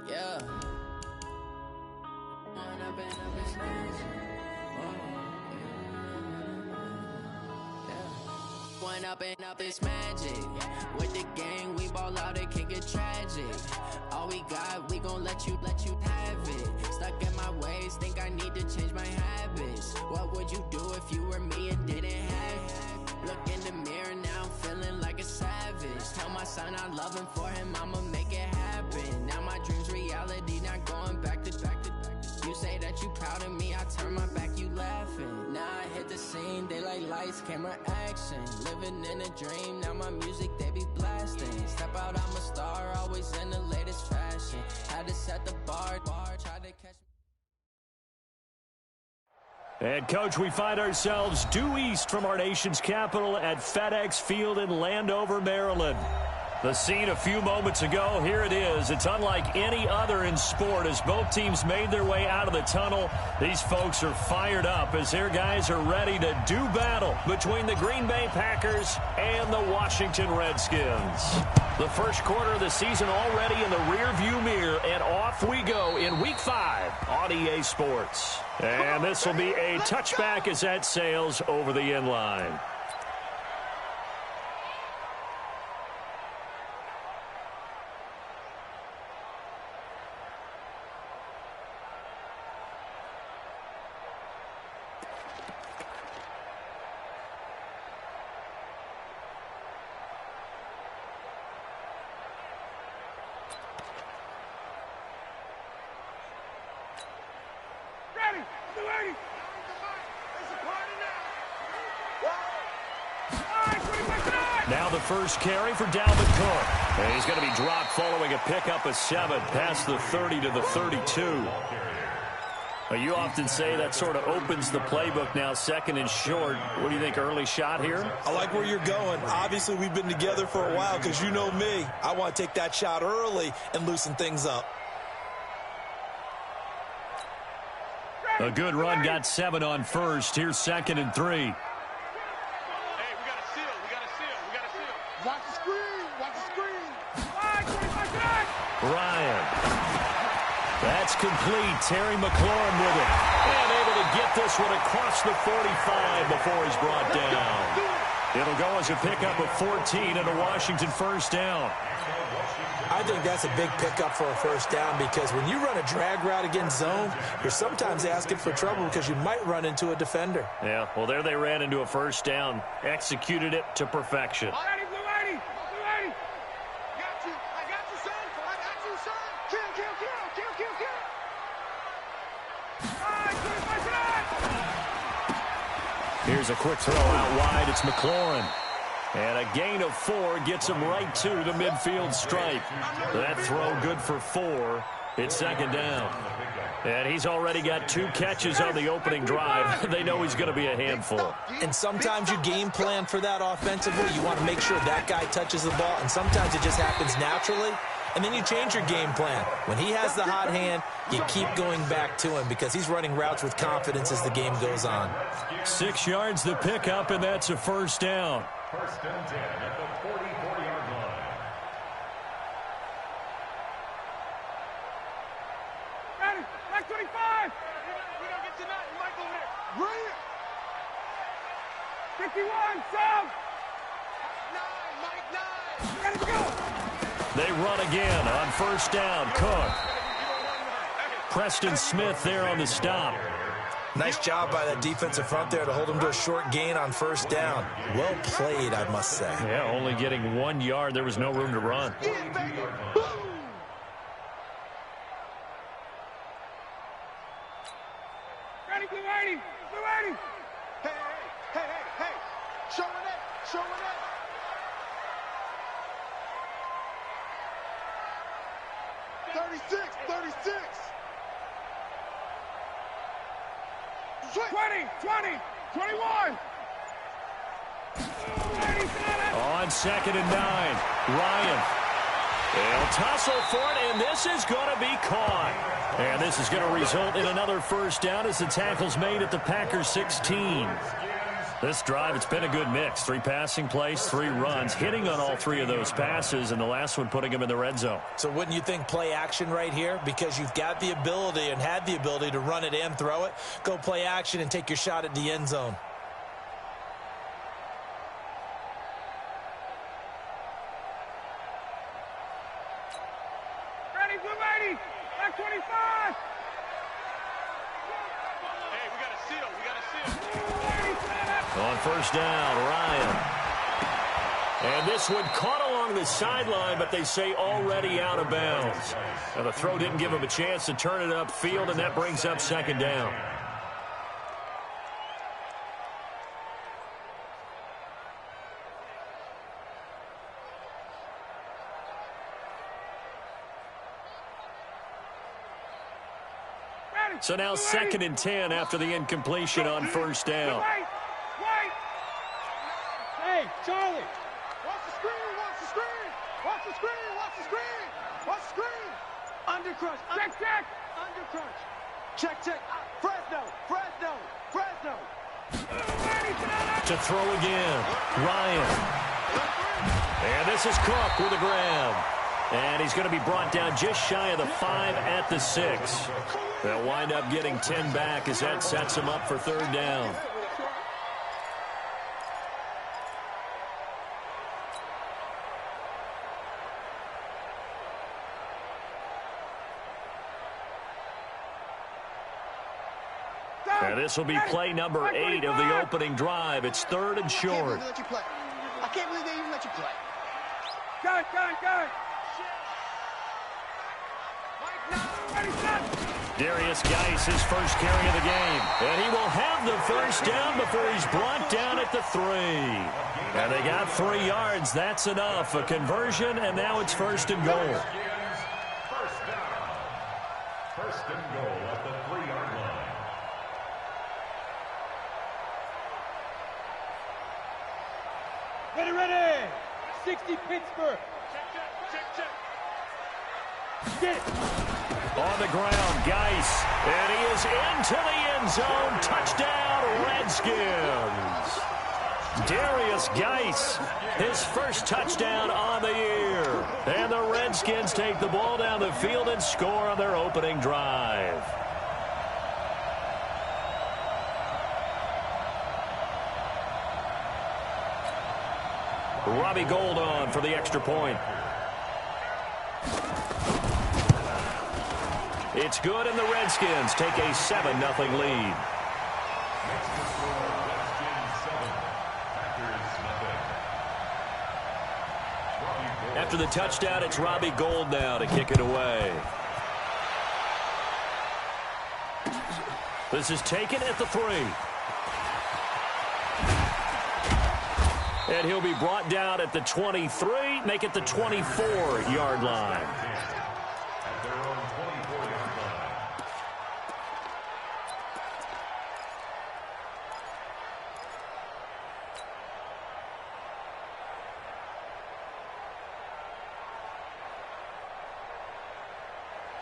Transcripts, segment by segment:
Yeah. One up and up is magic. With the gang, we ball out, it can get tragic. All we got, we gon' let you have it. Stuck in my ways, think I need to change my habits. What would you do if you were me and didn't have it? Look in the mirror, now I'm feeling like a savage. Tell my son I love him, for him I'ma make it happen. Now my dream's reality, not going back to. You say that you proud of me, I turn my back, you laughing. Now I hit the scene, daylight lights, camera action. Living in a dream, now my music they be blasting. Step out, I'm a star, always in the latest fashion. Had to set the bar, try to catch. And, Coach, we find ourselves due east from our nation's capital at FedEx Field in Landover, Maryland. The scene a few moments ago, here it is. It's unlike any other in sport as both teams made their way out of the tunnel. These folks are fired up as their guys are ready to do battle between the Green Bay Packers and the Washington Redskins. The first quarter of the season already in the rearview mirror, and off we go in Week 5 on EA Sports. And this will be a touchback as that sails over the end line. Now the first carry for Dalvin Cook. And he's going to be dropped following a pickup of 7 past the 30 to the 32. You often say that sort of opens the playbook now, second and short. What do you think, early shot here? I like where you're going. Obviously, we've been together for a while because you know me. I want to take that shot early and loosen things up. A good run, got 7 on first. Here's 2nd and 3. Watch the screen! Watch the screen! Ryan. That's complete. Terry McLaurin with it. And able to get this one across the 45 before he's brought down. It'll go as a pickup of 14 and a Washington first down. I think that's a big pickup for a first down because when you run a drag route against zone, you're sometimes asking for trouble because you might run into a defender. Yeah, well, there they ran into a first down. Executed it to perfection. Here's a quick throw out wide. It's McLaurin. And a gain of 4 gets him right to the midfield stripe. That throw good for 4. It's 2nd down. And he's already got 2 catches on the opening drive. They know he's going to be a handful. And sometimes you game plan for that offensively. You want to make sure that guy touches the ball. And sometimes it just happens naturally. And then you change your game plan. When he has the hot hand, you keep going back to him because he's running routes with confidence as the game goes on. 6 yards the pickup, and that's a first down. First and 10 at the 44-yard line. Ready, back 25. We don't get to nothing, Mike over there. Bring it. 51, Sam. 9, Mike 9. Ready to go. They run again on first down. Cook. Preston Smith there on the stop. Nice job by that defensive front there to hold him to a short gain on first down. Well played, I must say. Yeah, only getting 1 yard. There was no room to run. Ready, Blue 80. Blue 80. Hey. Showing it. 36. 20, 21. On 2nd and 9, Ryan. They'll tussle for it, and this is going to be caught. And this is going to result in another first down as the tackle's made at the Packers 16. This drive, it's been a good mix. 3 passing plays, 3 runs, hitting on all 3 of those passes, and the last one putting him in the red zone. So wouldn't you think play action right here? Because you've got the ability and had the ability to run it and throw it. Go play action and take your shot at the end zone. Ready, blue 80, back 25. Hey, we got a seal. We got a seal. On first down, Ryan. And this one caught along the sideline, but they say already out of bounds. Now the throw didn't give him a chance to turn it upfield, and that brings up second down. So now 2nd and 10 after the incompletion on first down. Wait. Hey, Charlie. Watch the screen. Watch the screen. Watch the screen. Watch the screen. Watch the screen. Undercrunch. Check. Undercrunch. Check. Fresno. To throw again. Ryan. And this is Cook with a grab. And he's going to be brought down just shy of the 5 at the 6. They'll wind up getting 10 back as that sets him up for third down. And this will be play number 8 of the opening drive. It's 3rd and short. I can't believe they even let you play. Go. Darius Geis, his first carry of the game. And he will have the first down before he's brought down at the 3. And they got 3 yards. That's enough. A conversion, and now it's 1st and goal. First down. 1st and goal at the 3-yard line. Ready. 60 Pittsburgh. Check. Get it. On the ground, Geis. And he is into the end zone. Touchdown, Redskins. Darius Geis, his first touchdown on the year. And the Redskins take the ball down the field and score on their opening drive. Robbie Gould on for the extra point. It's good, and the Redskins take a 7-0 lead. After the touchdown, it's Robbie Gould now to kick it away. This is taken at the 3. And he'll be brought down at the 23, make it the 24-yard line.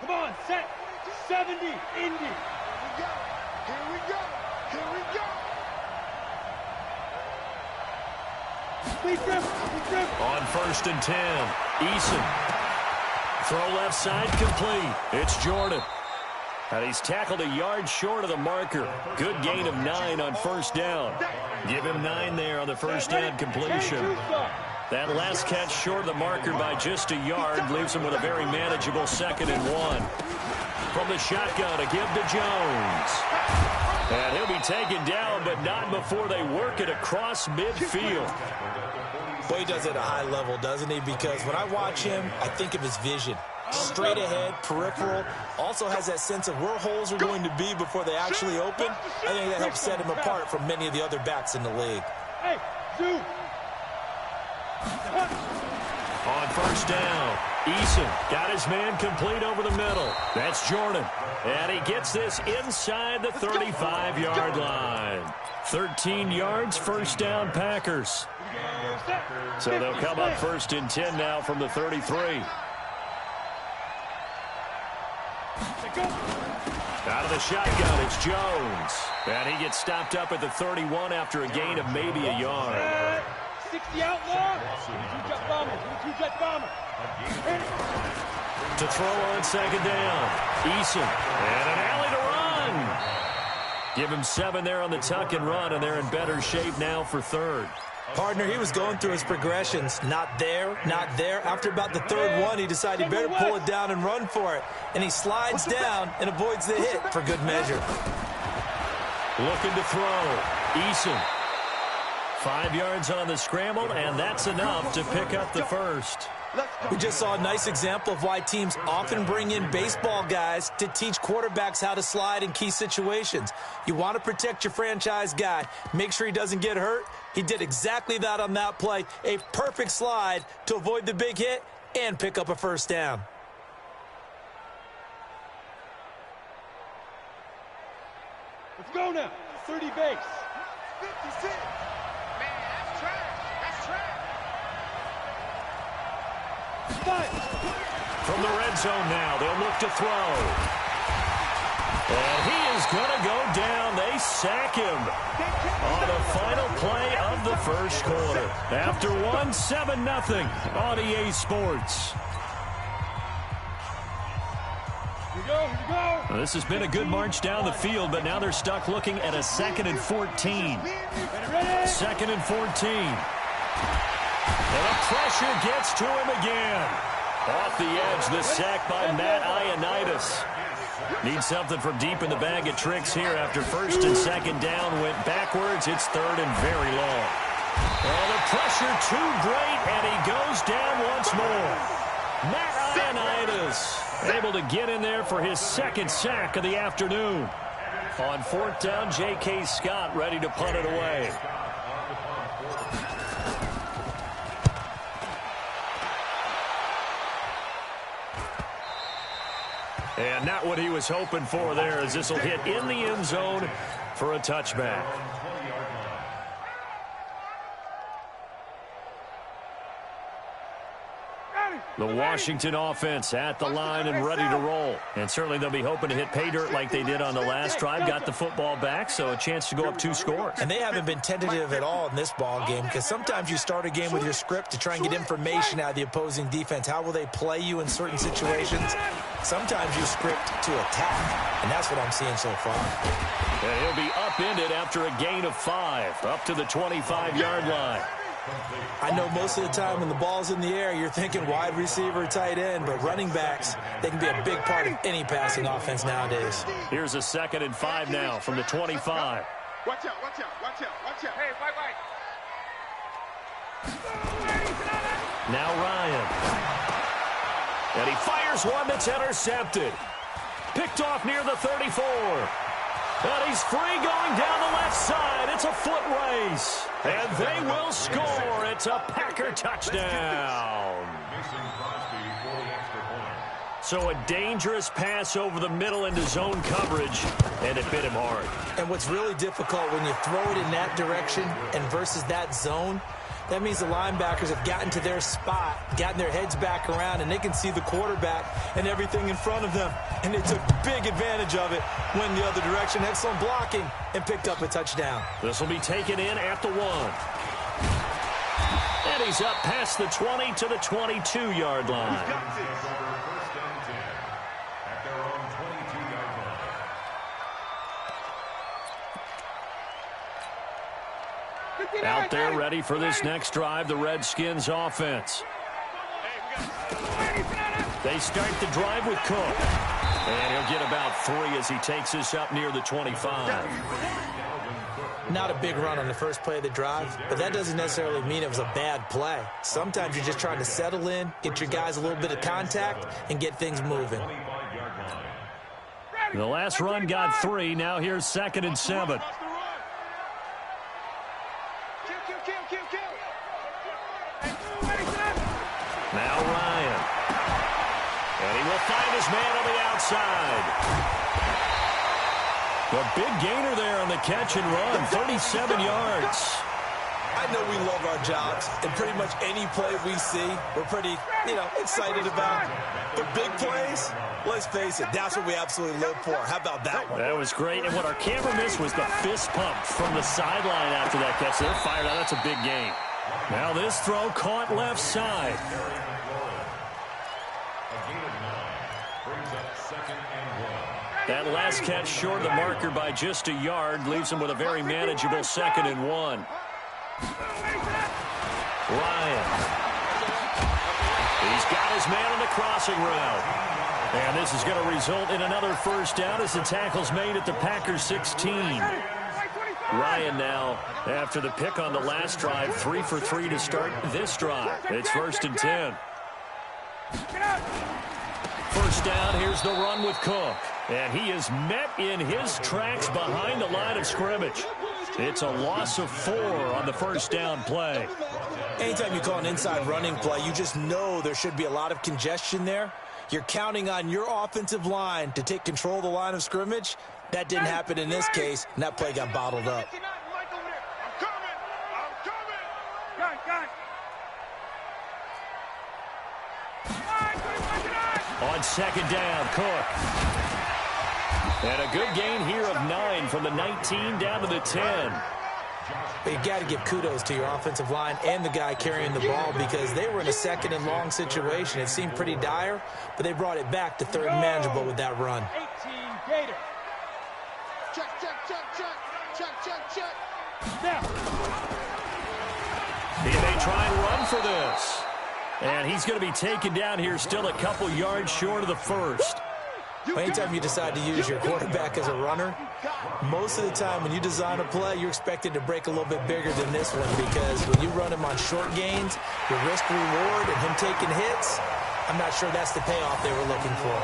Come on, set. 70, Indy. Here we go. On 1st and 10, Eason. Throw left side complete. It's Jordan. And he's tackled a yard short of the marker. Good gain of 9 on first down. Give him 9 there on the first down completion. That last catch short of the marker by just a yard leaves him with a very manageable 2nd and 1. From the shotgun, a give to Jones. And he'll be taken down, but not before they work it across midfield. Boy, he does it at a high level, doesn't he? Because when I watch him, I think of his vision. Straight ahead, peripheral. Also has that sense of where holes are going to be before they actually open. I think that helps set him apart from many of the other backs in the league. Hey, Zoo. On first down, Eason got his man complete over the middle. That's Jordan. And he gets this inside the 35-yard line. 13 yards, first down, Packers. So they'll come up 1st and 10 now from the 33. Out of the shotgun, it's Jones. And he gets stopped up at the 31 after a gain of maybe a yard. 60 outlaw. Two-jet bomber. Two-jet bomber. To throw on second down. Eason. And an alley to run. Give him 7 there on the tuck and run, and they're in better shape now for third. Partner, he was going through his progressions. Not there, not there. After about the third one, he decided he better pull it down and run for it. And he slides down and avoids the hit for good measure. Looking to throw. Eason. 5 yards on the scramble, and that's enough to pick up the first. We just saw a nice example of why teams often bring in baseball guys to teach quarterbacks how to slide in key situations. You want to protect your franchise guy. Make sure he doesn't get hurt. He did exactly that on that play. A perfect slide to avoid the big hit and pick up a first down. Let's go now. 30 base. 56. Man, that's trash. That's trash. From the red zone now, they'll look to throw. And he is going to go down. They sack him on the final play of the first quarter. After 7-0 on EA Sports. Here we go. Here we go. Well, this has been a good march down the field, but now they're stuck looking at a 2nd and 14. Ready. 2nd and 14. And the pressure gets to him again. Off the edge, the sack by Matt Ioannidis. Needs something from deep in the bag of tricks here after 1st and 2nd down went backwards. It's 3rd and very long. And the pressure too great, and he goes down once more. Matt Ioannidis able to get in there for his 2nd sack of the afternoon. On 4th down, J.K. Scott ready to punt it away. And not what he was hoping for there, as this will hit in the end zone for a touchback. The Washington offense at the line and ready to roll. And certainly they'll be hoping to hit pay dirt like they did on the last drive. Got the football back, so a chance to go up 2 scores. And they haven't been tentative at all in this ball game, because sometimes you start a game with your script to try and get information out of the opposing defense. How will they play you in certain situations? Sometimes you script to attack, and that's what I'm seeing so far. And he'll be upended after a gain of 5, up to the 25-yard line. I know most of the time when the ball's in the air, you're thinking wide receiver, tight end, but running backs, they can be a big part of any passing offense nowadays. Here's a 2nd and 5 now from the 25. Watch out, watch out, watch out, watch out. Hey, white. Now Ryan. And he fires one that's intercepted. Picked off near the 34. And he's free going down the left side. It's a foot race. And they will score. It's a Packer touchdown. So a dangerous pass over the middle into zone coverage, and it bit him hard. And what's really difficult when you throw it in that direction and versus that zone, that means the linebackers have gotten to their spot, gotten their heads back around, and they can see the quarterback and everything in front of them. And they took big advantage of it, went the other direction, excellent blocking, and picked up a touchdown. This will be taken in at the 1. And he's up past the 20 to the 22-yard line. Out there ready for this next drive, the Redskins offense. They start the drive with Cook. And he'll get about 3 as he takes this up near the 25. Not a big run on the first play of the drive, but that doesn't necessarily mean it was a bad play. Sometimes you're just trying to settle in, get your guys a little bit of contact, and get things moving. The last run got 3. Now here's 2nd and 7. Now Ryan. And he will find his man on the outside. A big gainer there on the catch and run, 37 yards. I know we love our jobs, and pretty much any play we see, we're pretty, excited about. But big plays, let's face it, that's what we absolutely live for. How about that one? That was great, and what our camera missed was the fist pump from the sideline after that catch. They're fired out. That's a big gain. Now this throw caught left side. That last catch short of the marker by just a yard leaves him with a very manageable 2nd and 1. Ryan. He's got his man on the crossing route. And this is going to result in another first down as the tackle's made at the Packers 16. Ryan now, after the pick on the last drive, 3 for 3 to start this drive. It's 1st and 10. First down, here's the run with Cook. And he is met in his tracks behind the line of scrimmage. It's a loss of 4 on the first down play. Anytime you call an inside running play, you just know there should be a lot of congestion there. You're counting on your offensive line to take control of the line of scrimmage. That didn't happen in this case, and that play got bottled up. On 2nd down, Cook. And a good gain here of 9 from the 19 down to the 10. But you got to give kudos to your offensive line and the guy carrying the ball because they were in a 2nd and long situation. It seemed pretty dire, but they brought it back to 3rd and manageable with that run. 18 Gator. Check, check, check, check. Check, check, check. Now. He may try and run for this. And he's going to be taken down here still a couple yards short of the first. Anytime you decide to use your quarterback as a runner, most of the time when you design a play, you're expected to break a little bit bigger than this one because when you run him on short gains, your risk-reward and him taking hits, I'm not sure that's the payoff they were looking for.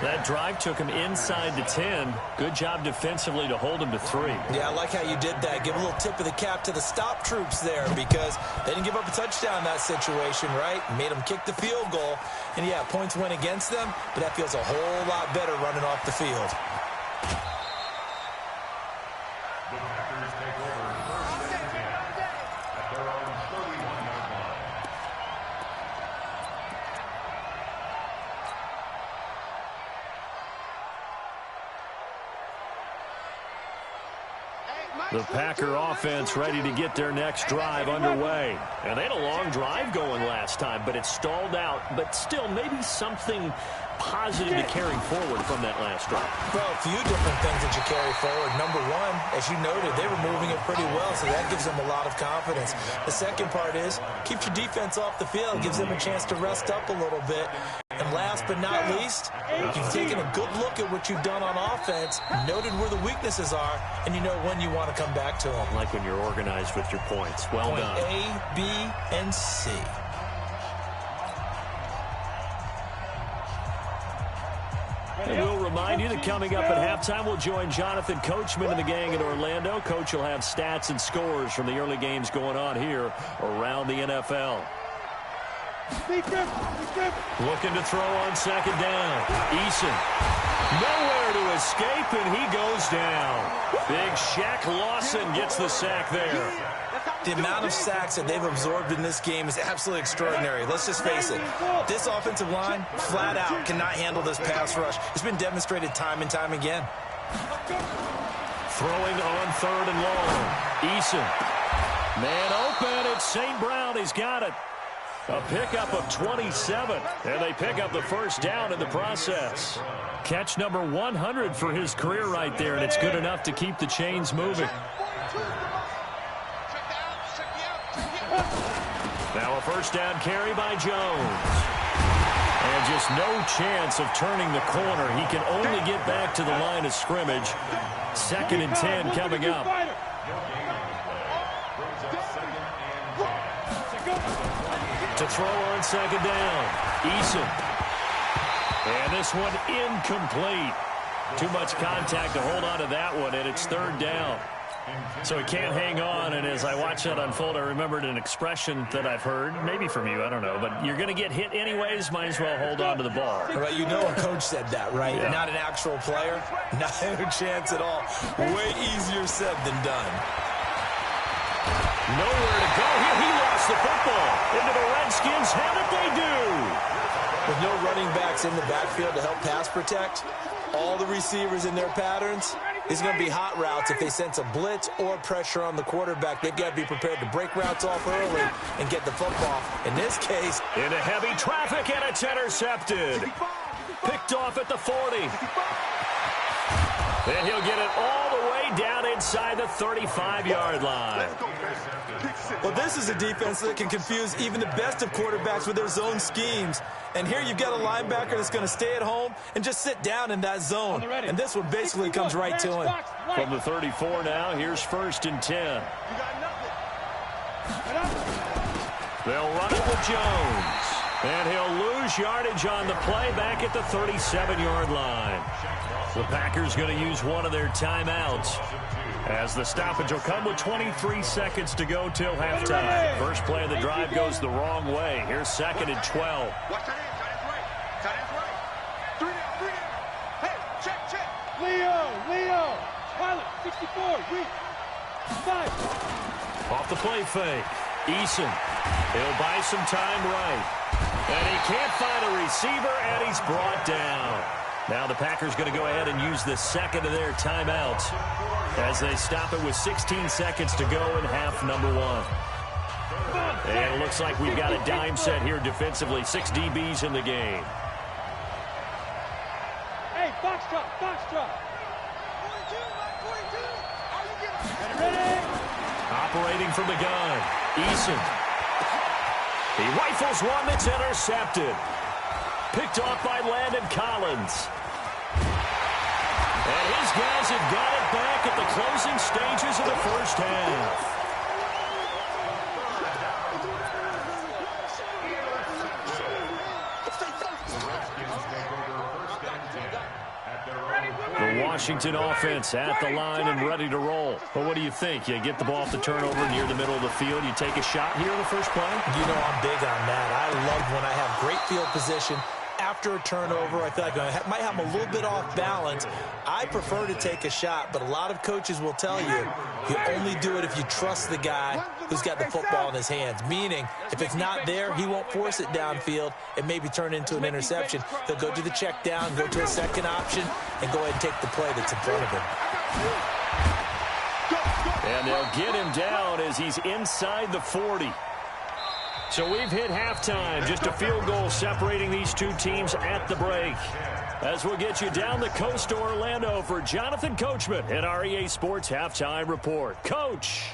That drive took him inside the 10. Good job defensively to hold him to 3. Yeah, I like how you did that. Give a little tip of the cap to the stop troops there because they didn't give up a touchdown in that situation, right? Made them kick the field goal. And, yeah, points went against them, but that feels a whole lot better running off the field. The Packers take over first and 10 at their own 31-yard line. The Packer offense ready to get their next drive underway. And they had a long drive going last time, but it stalled out. But still, maybe something positive to carry forward from that last drive. Well, a few different things that you carry forward. Number one, as you noted, they were moving it pretty well, so that gives them a lot of confidence. The second part is, keeps your defense off the field, gives them a chance to rest up a little bit. And last but not least, you've taken a good look at what you've done on offense, noted where the weaknesses are, and you know when you want to come back to them. Like when you're organized with your points. Well done. Point A, B, and C. And we'll remind you that coming up at halftime, we'll join Jonathan Coachman and the gang in Orlando. Coach will have stats and scores from the early games going on here around the NFL. Looking to throw on 2nd down. Eason. Nowhere to escape, and he goes down. Big Shaq Lawson gets the sack there. The amount of sacks that they've absorbed in this game is absolutely extraordinary. Let's just face it. This offensive line, flat out, cannot handle this pass rush. It's been demonstrated time and time again. Throwing on 3rd and long. Eason. Man open. It's St. Brown. He's got it. A pickup of 27. And they pick up the first down in the process. Catch number 100 for his career right there, and it's good enough to keep the chains moving. Now a first down carry by Jones. And just no chance of turning the corner. He can only get back to the line of scrimmage. 2nd and 10 coming up. To throw on 2nd down. Eason. And this one incomplete. Too much contact to hold on to that one, and it's 3rd down. So he can't hang on, and as I watch that unfold, I remembered an expression that I've heard, maybe from you, I don't know, but you're going to get hit anyways, might as well hold on to the ball. Right, you know a coach said that, right? Yeah. Not an actual player. Not a chance at all. Way easier said than done. Nowhere to go here. He lost the football. Into the Redskins' hand it they do. With no running backs in the backfield to help pass protect, all the receivers in their patterns, these are going to be hot routes. If they sense a blitz or pressure on the quarterback, they've got to be prepared to break routes off early and get the football. In this case, into heavy traffic, and it's intercepted. Picked off at the 40. And he'll get it all the way down inside the 35-yard line. Well, this is a defense that can confuse even the best of quarterbacks with their zone schemes. And here you've got a linebacker that's going to stay at home and just sit down in that zone. And this one basically comes right to him. From the 34 now, here's 1st and 10. They'll run it with Jones. And he'll lose yardage on the play back at the 37-yard line. The Packers going to use one of their timeouts, as the stoppage will come with 23 seconds to go till halftime. First play of the drive goes the wrong way. Here's 2nd and 12. Watch that in. Tight end's right. 3 down. Hey, check. Leo. Pilot, 64, weak. 5. Off the play fake. Eason. He'll buy some time right. And he can't find a receiver, and he's brought down. Now the Packers going to go ahead and use the second of their timeouts as they stop it with 16 seconds to go in half number 1. And it looks like we've got a dime set here defensively. 6 DBs in the game. Hey, box drop. 42, are you getting Ready? Operating from the gun. Eason. He rifles one that's intercepted. Picked off by Landon Collins. And his guys have got it back at the closing stages of the first half. The Washington offense at the line and ready to roll. But what do you think? You get the ball off the turnover near the middle of the field. You take a shot here in the first play? You know I'm big on that. I love when I have great field position. After a turnover, I feel like I might have them a little bit off balance. I prefer to take a shot, but a lot of coaches will tell you only do it if you trust the guy who's got the football in his hands. Meaning, if it's not there, he won't force it downfield and maybe turn into an interception. He'll go to the check down, go to a second option, and go ahead and take the play that's in front of him. And they'll get him down as he's inside the 40. So we've hit halftime. Just a field goal separating these two teams at the break. As we'll get you down the coast to Orlando for Jonathan Coachman at our EA Sports Halftime Report. Coach.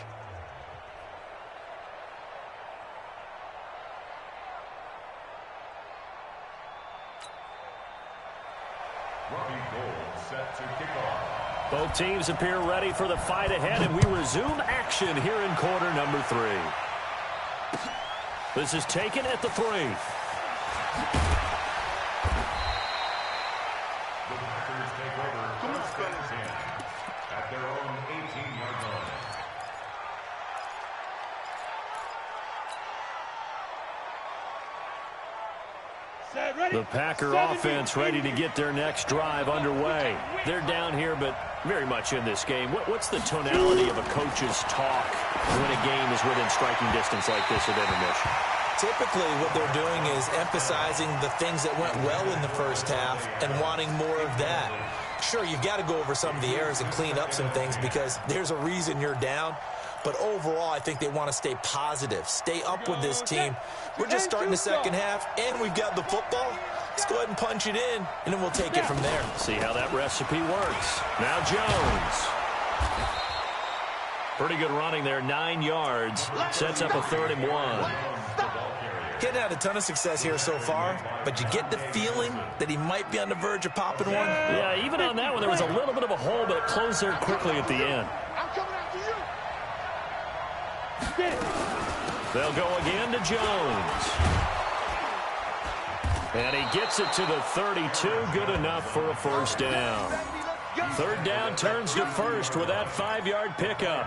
Set to kick off. Both teams appear ready for the fight ahead, and we resume action here in quarter number 3. This is taken at the 3. The Packers take over 1st and 10 at their own 18-yard line. The Packer offense ready to get their next drive underway. They're down here, but very much in this game. What's the tonality of a coach's talk when a game is within striking distance like this at intermission? Typically, what they're doing is emphasizing the things that went well in the first half and wanting more of that. Sure, you've got to go over some of the errors and clean up some things because there's a reason you're down. But overall, I think they want to stay positive, stay up with this team. We're just starting the second half, and we've got the football. Let's go ahead and punch it in, and then we'll take it from there. See how that recipe works. Now Jones. Pretty good running there, 9 yards. Sets up a 3rd and 1. Getting had a ton of success here so far, but you get the feeling that he might be on the verge of popping one. Yeah, even on that one, there was a little bit of a hole, but it closed there quickly at the end. I'm coming after you. They'll go again to Jones. And he gets it to the 32. Good enough for a first down. Third down turns to first with that 5-yard pickup.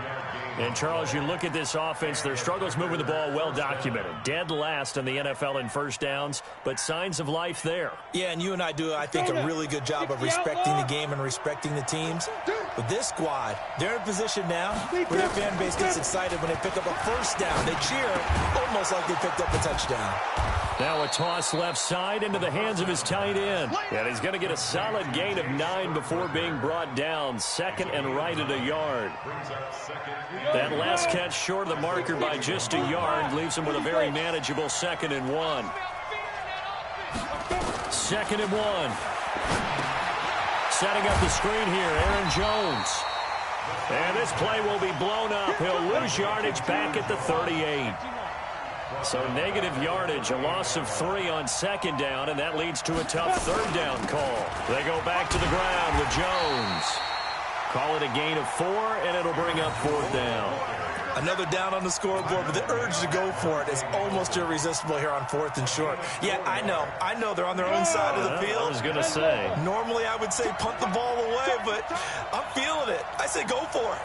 And, Charles, you look at this offense, their struggles moving the ball well documented. Dead last in the NFL in first downs, but signs of life there. Yeah, and you and I do, I think, a really good job of respecting the game and respecting the teams. With this squad, they're in position now where their fan base gets excited when they pick up a first down. They cheer almost like they picked up a touchdown. Now a toss left side into the hands of his tight end. And he's going to get a solid gain of 9 before being brought down. Second and right at a yard. That last catch short of the marker by just a yard leaves him with a very manageable 2nd and 1. 2nd and 1. Setting up the screen here, Aaron Jones. And this play will be blown up. He'll lose yardage back at the 38. So negative yardage, a loss of 3 on 2nd down, and that leads to a tough 3rd down call. They go back to the ground with Jones. Call it a gain of 4, and it'll bring up 4th down. Another down on the scoreboard, but the urge to go for it is almost irresistible here on 4th and short. Yeah, I know they're on their own side of the field. I was going to say. Normally I would say punt the ball away, but I'm feeling it. I say go for it.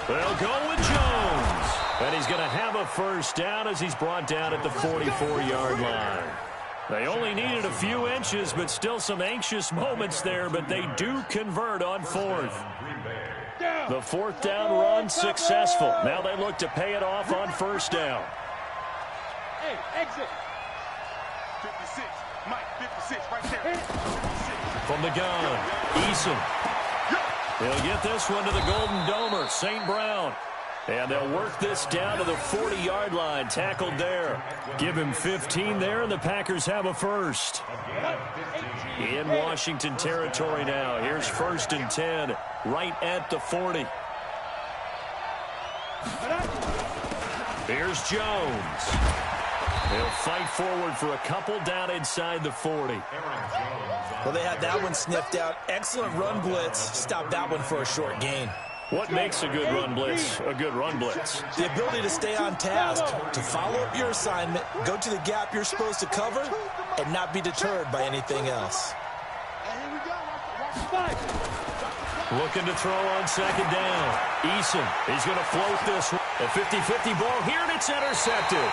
They'll go with Jones. And he's going to have a first down as he's brought down at the 44-yard line. They only needed a few inches, but still some anxious moments there, but they do convert on 4th. The 4th down run successful. Now they look to pay it off on 1st down. Hey, exit. 56. Mike, 56 right there. 56. From the gun, Eason. He'll get this one to the Golden Domer, St. Brown. And they'll work this down to the 40-yard line, tackled there. Give him 15 there, and the Packers have a first. In Washington territory now. Here's 1st and 10, right at the 40. Here's Jones. He'll fight forward for a couple down inside the 40. Well, they had that one sniffed out. Excellent run blitz. Stopped that one for a short gain. What makes a good run blitz a good run blitz? The ability to stay on task, to follow up your assignment, go to the gap you're supposed to cover, and not be deterred by anything else. Looking to throw on 2nd down. Eason, he's going to float this one. A 50-50 ball here, and it's intercepted.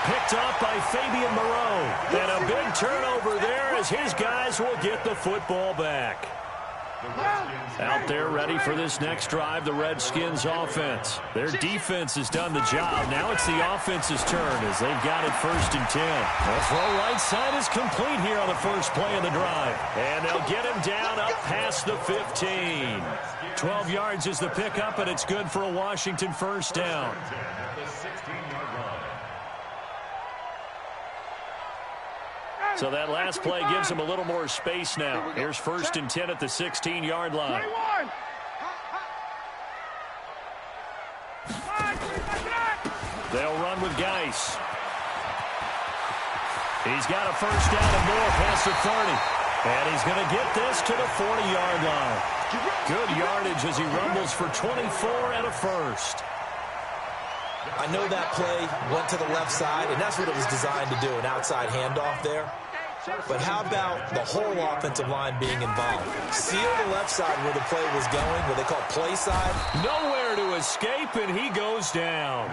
Picked up by Fabian Moreau. And a big turnover there as his guys will get the football back. Out there ready for this next drive, the Redskins offense. Their defense has done the job. Now it's the offense's turn as they've got it 1st and 10. The throw right side is complete here on the first play of the drive. And they'll get him down up past the 15. 12 yards is the pickup, and it's good for a Washington first down. So that last play gives him a little more space now. Here's 1st and 10 at the 16-yard line. They'll run with Geis. He's got a first down and more past the 30. And he's going to get this to the 40-yard line. Good yardage as he rumbles for 24 and a first. I know that play went to the left side, and that's what it was designed to do, an outside handoff there. But how about the whole offensive line being involved? Seal the left side where the play was going, what they call play side. Nowhere to escape, and he goes down.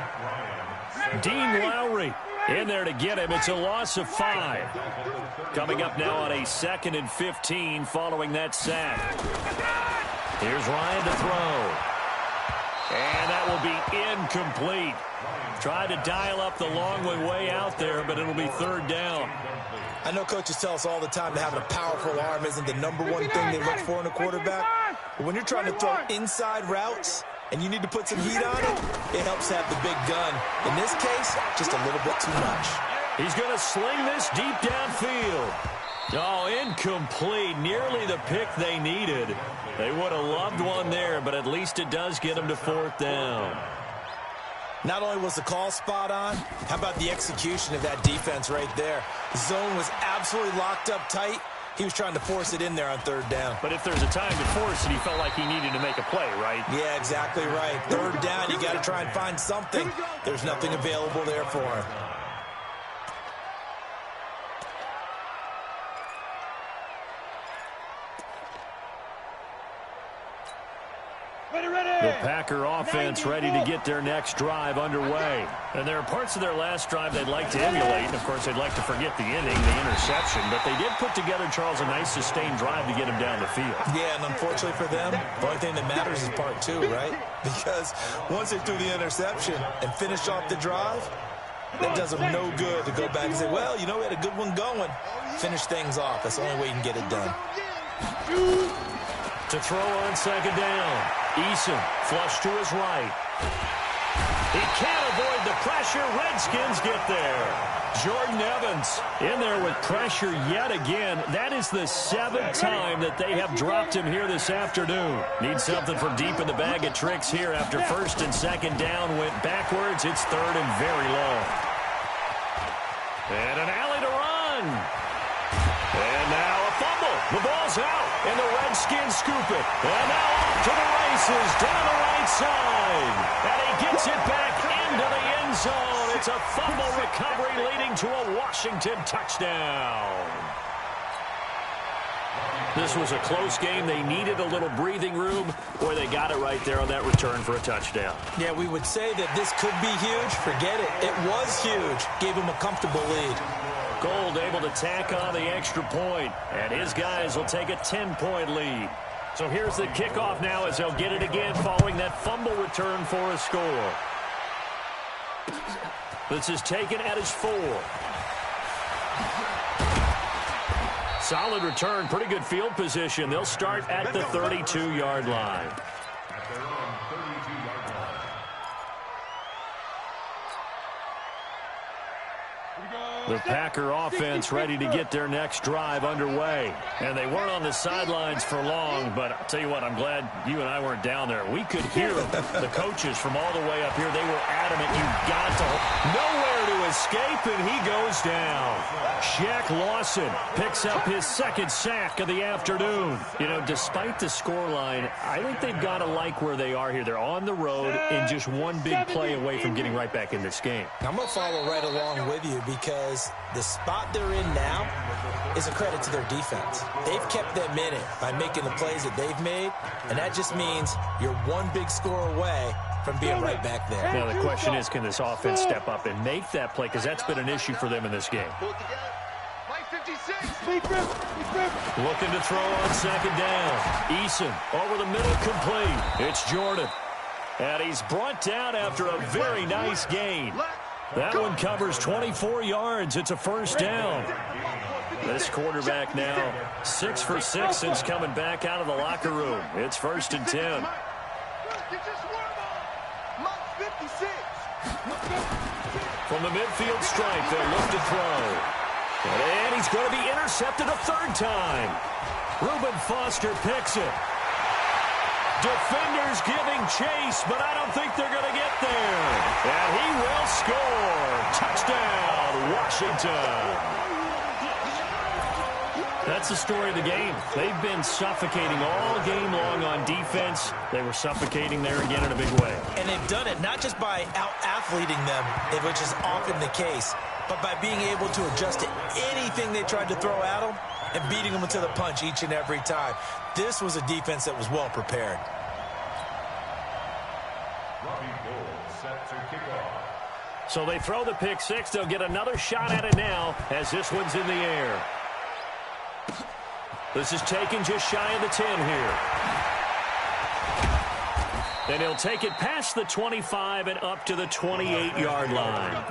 Dean Lowry in there to get him. It's a loss of 5. Coming up now on a 2nd and 15 following that sack. Here's Ryan to throw. And that will be incomplete. Tried to dial up the long way out there, but it'll be 3rd down. I know coaches tell us all the time that having a powerful arm isn't the #1 thing they look for in a quarterback. But when you're trying to throw inside routes and you need to put some heat on it, it helps have the big gun. In this case, just a little bit too much. He's going to sling this deep downfield. Oh, incomplete. Nearly the pick they needed. They would have loved one there, but at least it does get them to 4th down. Not only was the call spot on, how about the execution of that defense right there? The zone was absolutely locked up tight. He was trying to force it in there on 3rd down. But if there's a time to force it, he felt like he needed to make a play, right? Yeah, exactly right. 3rd down, you got to try and find something. There's nothing available there for him. The Packer offense ready to get their next drive underway. And there are parts of their last drive they'd like to emulate. And, of course, they'd like to forget the inning, the interception. But they did put together, Charles, a nice sustained drive to get him down the field. Yeah, and unfortunately for them, the only thing that matters is part two, right? Because once they threw the interception and finished off the drive, that does them no good to go back and say, well, you know, we had a good one going. Finish things off. That's the only way you can get it done. To throw on second down. Eason flush to his right. He can't avoid the pressure. Redskins get there. Jordan Evans in there with pressure yet again. That is the 7th time that they have dropped him here this afternoon. Need something from deep in the bag of tricks here after first and second down went backwards. It's third and very long. And an alley to run. And now a fumble. The ball's out, and the Redskins scoop it. And now off to the races down the right side. And he gets it back into the end zone. It's a fumble recovery leading to a Washington touchdown. This was a close game. They needed a little breathing room. Boy, they got it right there on that return for a touchdown. Yeah, we would say that this could be huge. Forget it. It was huge. Gave him a comfortable lead. Gold able to tack on the extra point, and his guys will take a 10-point lead. So here's the kickoff now as they'll get it again following that fumble return for a score. This is taken at his 4. Solid return, pretty good field position. They'll start at the 32-yard line. The Packer offense ready to get their next drive underway. And they weren't on the sidelines for long, but I'll tell you what, I'm glad you and I weren't down there. We could hear the coaches from all the way up here. They were adamant. You've got to nowhere to escape, and he goes down. Shaq Lawson picks up his second sack of the afternoon. You know, despite the scoreline, I think they've got to like where they are here. They're on the road and just one big play away from getting right back in this game. I'm going to follow right along with you because the spot they're in now is a credit to their defense. They've kept them in it by making the plays that they've made, and that just means you're one big score away from being right back there. Now, the question is, can this offense step up and make that play? Because that's been an issue for them in this game. Looking to throw on second down. Eason over the middle, complete. It's Jordan. And he's brought down after a very nice gain. That one covers 24 yards. It's a first down. This quarterback now 6 for 6 since coming back out of the locker room. It's first and 10. From the midfield stripe, they'll look to throw. And he's going to be intercepted a third time. Reuben Foster picks it. Defenders giving chase, but I don't think they're going to get there. And he will score. Touchdown, Washington. That's the story of the game. They've been suffocating all game long on defense. They were suffocating there again in a big way. And they've done it not just by out-athleting them, which is often the case, but by being able to adjust to anything they tried to throw at them and beating them to the punch each and every time. This was a defense that was well prepared. So they throw the pick six. They'll get another shot at it now as this one's in the air. This is taken just shy of the 10 here. And he'll take it past the 25 and up to the 28-yard line.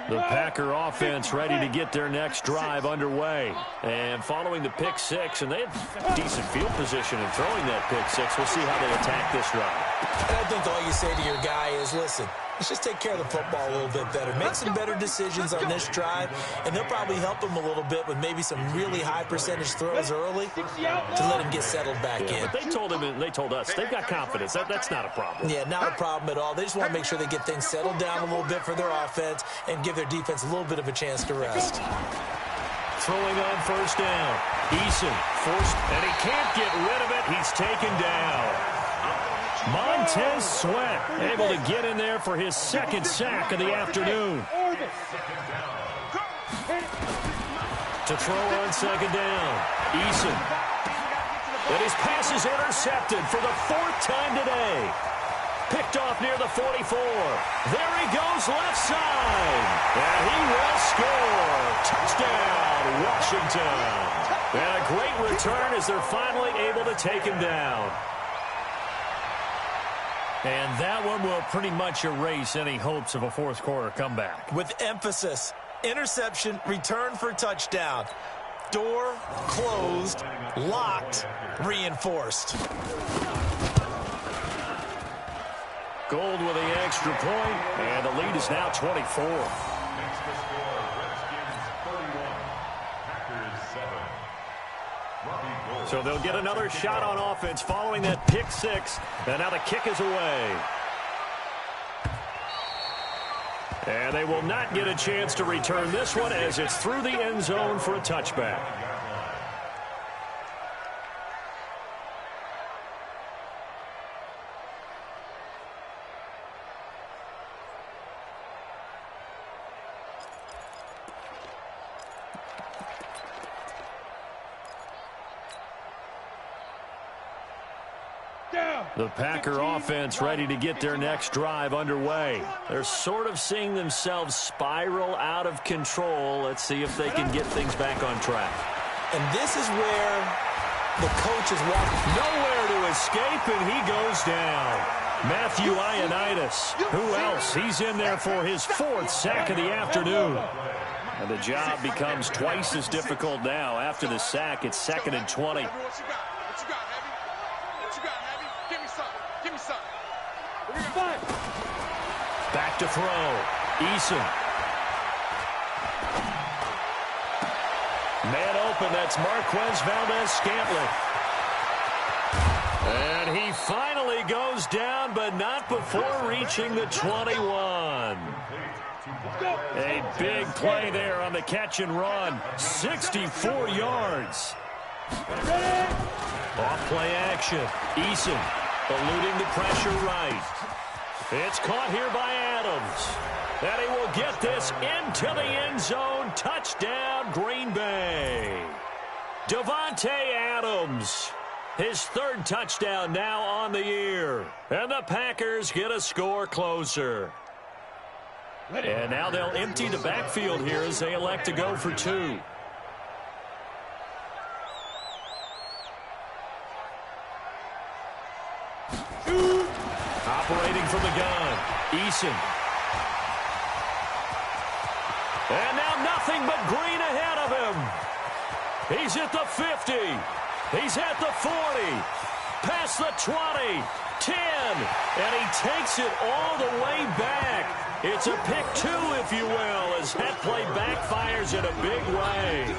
The Packer offense ready to get their next drive underway. And following the pick six, and they had decent field position in throwing that pick six. We'll see how they attack this drive. And I think all you say to your guy is, listen, let's just take care of the football a little bit better. Make some better decisions on this drive, and they'll probably help him a little bit with maybe some really high percentage throws early to let him get settled back in. But they told him, and they told us, they've got confidence. That's not a problem. Yeah, not a problem at all. They just want to make sure they get things settled down a little bit for their offense and give their defense a little bit of a chance to rest. Throwing on first down. Eason forced, and he can't get rid of it. He's taken down. Montez Sweat able to get in there for his second sack of the afternoon. To throw on second down, Eason. And his pass is intercepted for the 4th time today. Picked off near the 44. There he goes left side. And he will score. Touchdown, Washington. And a great return as they're finally able to take him down. And that one will pretty much erase any hopes of a fourth quarter comeback. With emphasis, interception, return for touchdown. Door closed, locked, reinforced. Gold with the extra point, and the lead is now 24. Next to score, Redskins 31, Packers 7. Robbie Gould. So they'll get another shot on offense following that pick six, and now the kick is away. And they will not get a chance to return this one as it's through the end zone for a touchback. The Packer offense ready to get their next drive underway. They're sort of seeing themselves spiral out of control. Let's see if they can get things back on track. And this is where the coach is walking. Nowhere to escape, and he goes down. Matthew Ioannidis. Who else? He's in there for his 4th sack of the afternoon. And the job becomes twice as difficult now. After the sack, it's 2nd and 20. Back to throw. Eason. Man open, that's Marquez Valdez-Scantling. And he finally goes down, but not before reaching the 21. A big play there on the catch and run. 64 yards. Off play action. Eason eluding the pressure right. It's caught here by Adams. And he will get this into the end zone. Touchdown, Green Bay. Davante Adams. His 3rd touchdown now on the year. And the Packers get a score closer. And now they'll empty the backfield here as they elect to go for 2. Operating from the gun, Eason. And now nothing but green ahead of him. He's at the 50. He's at the 40. Past the 20. 10. And he takes it all the way back. It's a pick 2, if you will, as that play backfires in a big way.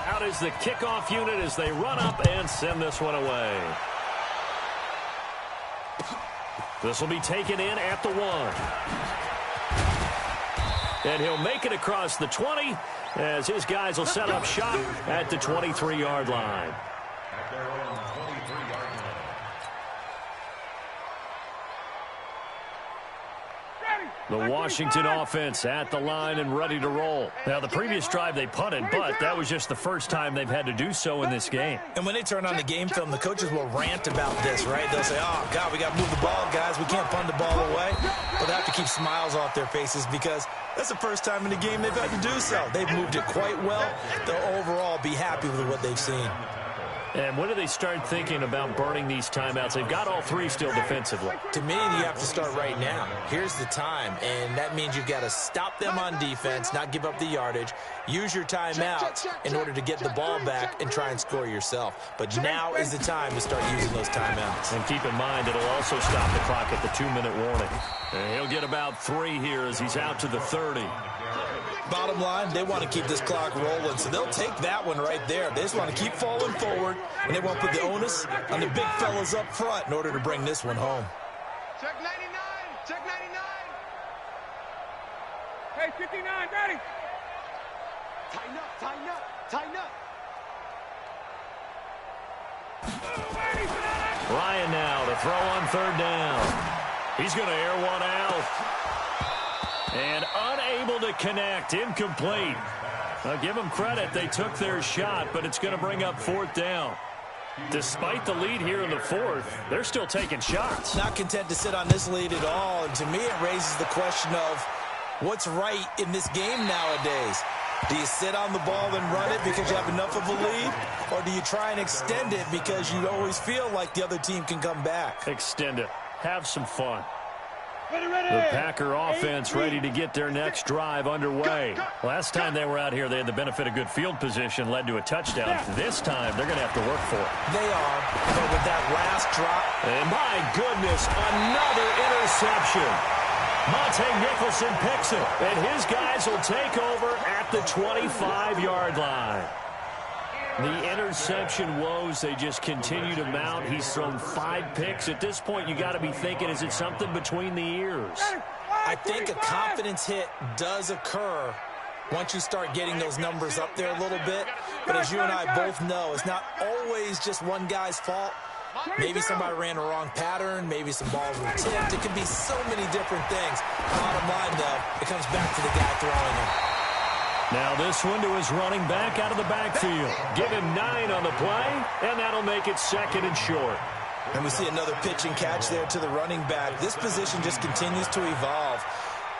Out is the kickoff unit as they run up and send this one away. This will be taken in at the 1. And he'll make it across the 20 as his guys will set up shop at the 23-yard line. At their own 23-yard line. The Washington offense at the line and ready to roll. Now, the previous drive they punted, but that was just the first time they've had to do so in this game. And when they turn on the game film, the coaches will rant about this, right? They'll say, oh, God, we got to move the ball, guys. We can't punt the ball away. But they have to keep smiles off their faces because that's the first time in the game they've had to do so. They've moved it quite well. They'll overall be happy with what they've seen. And when do they start thinking about burning these timeouts? They've got all 3 still defensively. To me, you have to start right now. Here's the time, and that means you've got to stop them on defense, not give up the yardage, use your timeouts in order to get the ball back and try and score yourself. But now is the time to start using those timeouts. And keep in mind, it'll also stop the clock at the 2-minute warning. And he'll get about 3 here as he's out to the 30. Bottom line, they want to keep this clock rolling, so they'll take that one right there. They just want to keep falling forward, and they won't put the onus on the big fellas up front in order to bring this one home. Check 99. Check 99. Hey, 59, ready. Tighten up, tighten up, tighten up. Ryan now to throw on third down. He's going to air one out. And unable to connect. Incomplete. I'll give them credit. They took their shot, but it's going to bring up fourth down. Despite the lead here in the fourth, they're still taking shots. Not content to sit on this lead at all. And to me, it raises the question of what's right in this game nowadays. Do you sit on the ball and run it because you have enough of a lead? Or do you try and extend it because you always feel like the other team can come back? Extend it. Have some fun. The Packer offense ready to get their next drive underway. Last time they were out here, they had the benefit of good field position, led to a touchdown. This time, they're going to have to work for it. They are, but with that last drop. And my goodness, another interception. Monte Nicholson picks it, and his guys will take over at the 25-yard line. The interception woes, they just continue to mount. He's thrown 5 picks. At this point, you got to be thinking, is it something between the ears? I think a confidence hit does occur once you start getting those numbers up there a little bit. But as you and I both know, it's not always just one guy's fault. Maybe somebody ran a wrong pattern. Maybe some balls were tipped. It could be so many different things. Bottom line, though, it comes back to the guy throwing it. Now this one to his running back out of the backfield. Give him 9 on the play, and that'll make it second and short. And we see another pitch and catch there to the running back. This position just continues to evolve.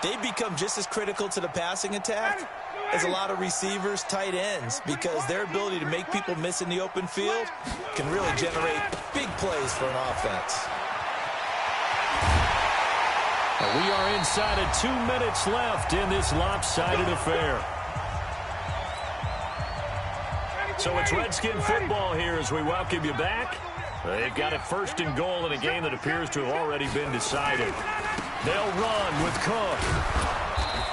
They become just as critical to the passing attack as a lot of receivers, tight ends, because their ability to make people miss in the open field can really generate big plays for an offense. And we are inside of 2 minutes left in this lopsided affair. So it's Redskin football here as we welcome you back. They've got it first and goal in a game that appears to have already been decided. They'll run with Cook.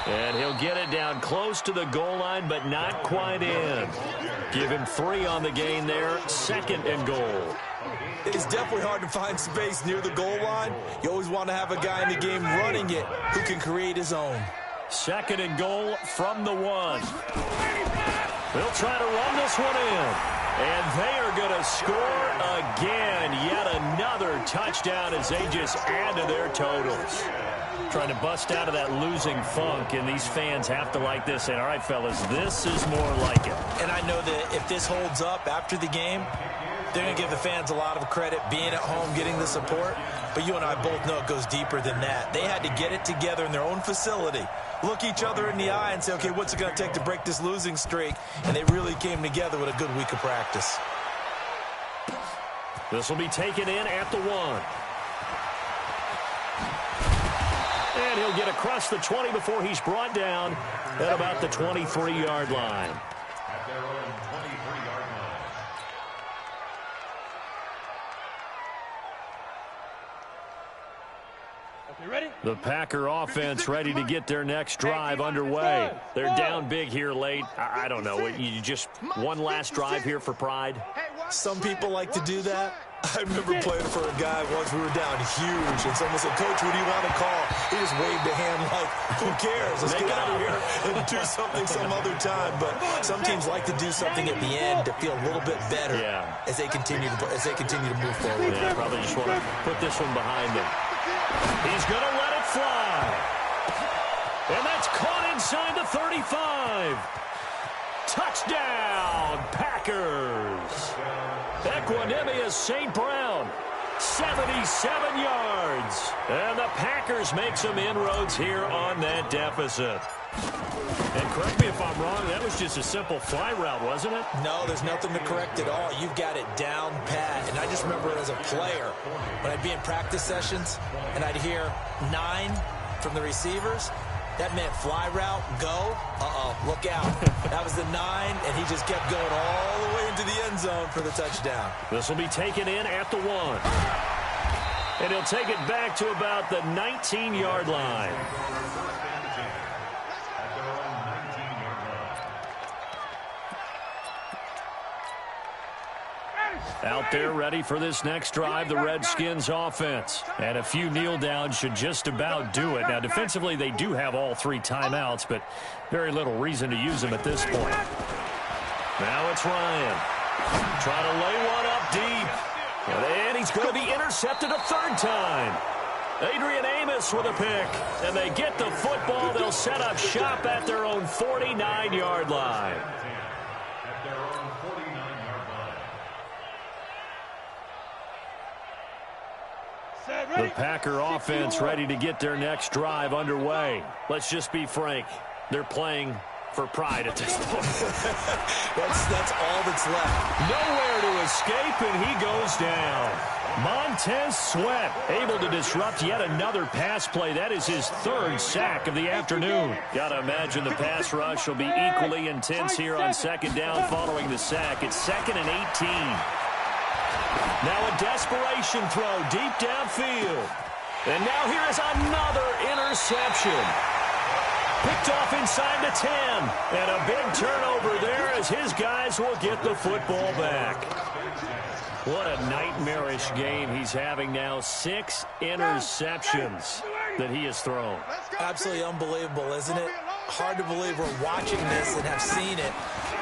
And he'll get it down close to the goal line, but not quite in. Give him 3 on the gain there. Second and goal. It's definitely hard to find space near the goal line. You always want to have a guy in the game running it who can create his own. Second and goal from the 1. They'll try to run this one in. And they are going to score again. Yet another touchdown as they just add to their totals. Trying to bust out of that losing funk, and these fans have to like this. And all right, fellas, this is more like it. And I know that if this holds up after the game, they're going to give the fans a lot of credit being at home, getting the support. But you and I both know it goes deeper than that. They had to get it together in their own facility, look each other in the eye and say, okay, what's it going to take to break this losing streak? And they really came together with a good week of practice. This will be taken in at the 1. And he'll get across the 20 before he's brought down at about the 23-yard line. At their own 23-yard line. Okay, ready? The Packer offense ready to get their next drive underway. They're down big here late. I don't know. You just one last drive here for pride? Some people like to do that. I remember playing for a guy once. We were down huge, and someone said, Coach, what do you want to call? He just waved a hand like, who cares? Let's get out of here and do something some other time. But some teams like to do something at the end to feel a little bit better as they continue to move forward. Yeah, probably just want to put this one behind them. He's going to let it fly. And that's caught inside the 35. Touchdown, Packers. Equanimous St. Brown, 77 yards. And the Packers make some inroads here on that deficit. And correct me if I'm wrong, that was just a simple fly route, wasn't it? No, there's nothing to correct at all. You've got it down pat. And I just remember as a player, when I'd be in practice sessions and I'd hear 9 from the receivers, that meant fly route, go, look out. That was the 9, and he just kept going all the way into the end zone for the touchdown. This will be taken in at the 1. And he'll take it back to about the 19-yard line. At their own 19-yard Out there ready for this next drive, the Redskins offense. And a few kneel downs should just about do it. Now, defensively, they do have all 3 timeouts, but very little reason to use them at this point. Now it's Ryan. Trying to lay one up deep. And he's going to be intercepted a 3rd time. Adrian Amos with a pick. And they get the football. They'll set up shop at their own 49-yard line. The Packer offense ready to get their next drive underway. Let's just be frank. They're playing for pride at this point. That's all that's left. Nowhere to escape, and he goes down. Montez Sweat able to disrupt yet another pass play. That is his 3rd sack of the afternoon. Got to imagine the pass rush will be equally intense here on 2nd down following the sack. It's 2nd and 18. Now a desperation throw deep downfield. And now here is another interception. Picked off inside the 10. And a big turnover there as his guys will get the football back. What a nightmarish game he's having now. 6 interceptions that he has thrown. Absolutely unbelievable, isn't it? Hard to believe we're watching this and have seen it,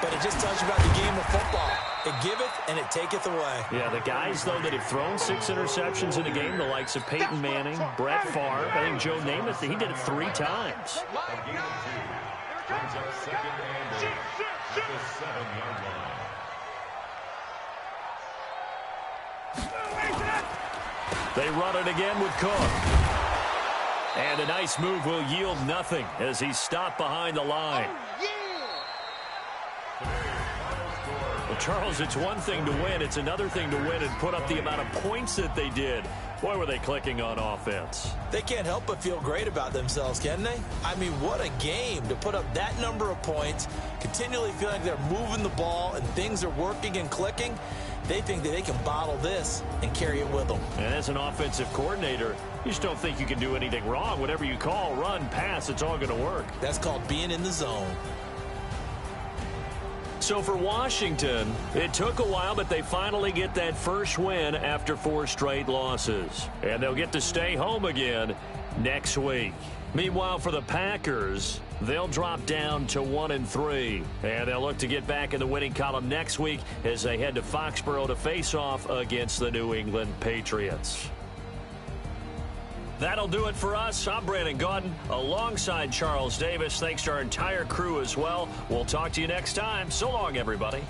but it just tells you about the game of football. It giveth and it taketh away. Yeah, the guys, though, that have thrown 6 interceptions in a game, the likes of Peyton Manning, Brett Favre, I think Joe Namath, he did it 3 times. They run it again with Cook. And a nice move will yield nothing as he's stopped behind the line. Well, Charles, it's one thing to win. It's another thing to win and put up the amount of points that they did. Boy, were they clicking on offense. They can't help but feel great about themselves, can they? I mean, what a game to put up that number of points, continually feeling like they're moving the ball and things are working and clicking. They think that they can bottle this and carry it with them. And as an offensive coordinator, you just don't think you can do anything wrong. Whatever you call, run, pass, it's all going to work. That's called being in the zone. So for Washington, it took a while, but they finally get that first win after 4 straight losses. And they'll get to stay home again next week. Meanwhile, for the Packers, they'll drop down to 1-3. And they'll look to get back in the winning column next week as they head to Foxborough to face off against the New England Patriots. That'll do it for us. I'm Brandon Gaudin alongside Charles Davis. Thanks to our entire crew as well. We'll talk to you next time. So long, everybody.